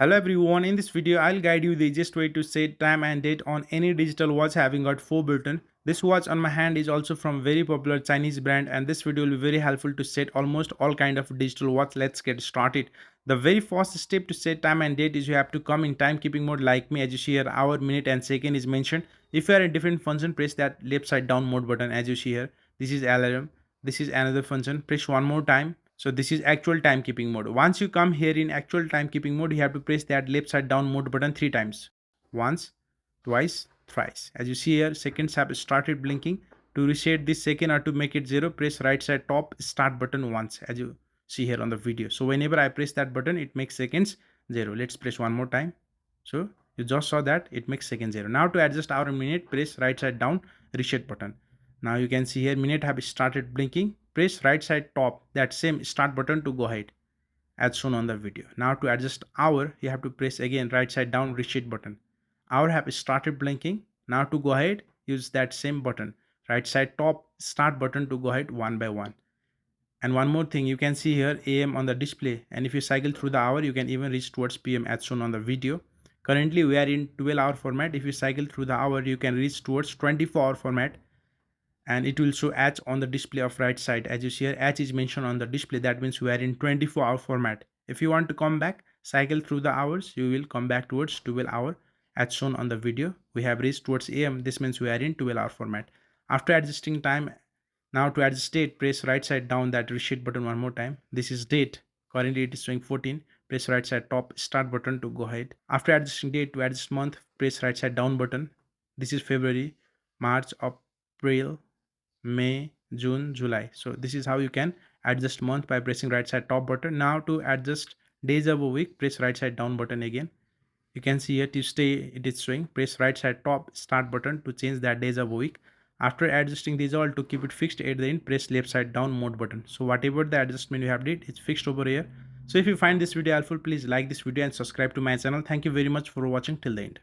Hello everyone, in this video I'll guide you the easiest way to set time and date on any digital watch having got 4 buttons. This watch on my hand is also from very popular Chinese brand and this video will be very helpful to set almost all kind of digital watch. Let's get started. The very first step to set time and date is you have to come in timekeeping mode like me. As you see here, hour, minute and second is mentioned. If you are in different function, press that left side down mode button. As you see here, this is alarm, this is another function. Press one more time. So this is actual timekeeping mode. Once you come here in actual timekeeping mode, you have to press that left side down mode button 3 times. Once, twice, thrice. As you see here, seconds have started blinking. To reset this second or to make it 0, press right side top start button once, as you see here on the video. So whenever I press that button, it makes seconds 0. Let's press one more time. So you just saw that it makes second 0. Now to adjust our minute, press right side down reset button. Now you can see here minute have started blinking. Press right side top that same start button to go ahead as shown on the video. Now to adjust hour, you have to press again right side down reset button. Hour have started blinking. Now to go ahead, use that same button right side top start button to go ahead one by one. And one more thing, you can see here AM on the display, and if you cycle through the hour, you can even reach towards PM as shown on the video. Currently we are in 12-hour format. If you cycle through the hour, you can reach towards 24-hour format, and it will show H on the display of right side. As you see here, H is mentioned on the display. That means we are in 24-hour format. If you want to come back, cycle through the hours, you will come back towards 12-hour as shown on the video. We have reached towards AM. This means we are in 12-hour format. After adjusting time, now to adjust date, press right side down that reset button one more time. This is date. Currently it is showing 14. Press right side top start button to go ahead. After adjusting date, to adjust month, press right side down button. This is February, March, April, May, June, July. So this is how you can adjust month by pressing right side top button. Now to adjust days of a week, press right side down button again. You can see here Tuesday it is showing. Press right side top start button to change that days of a week. After adjusting these all, to keep it fixed at the end, press left side down mode button. So whatever the adjustment you have did, it's fixed over here. So if you find this video helpful, please like this video and subscribe to my channel. Thank you very much for watching till the end.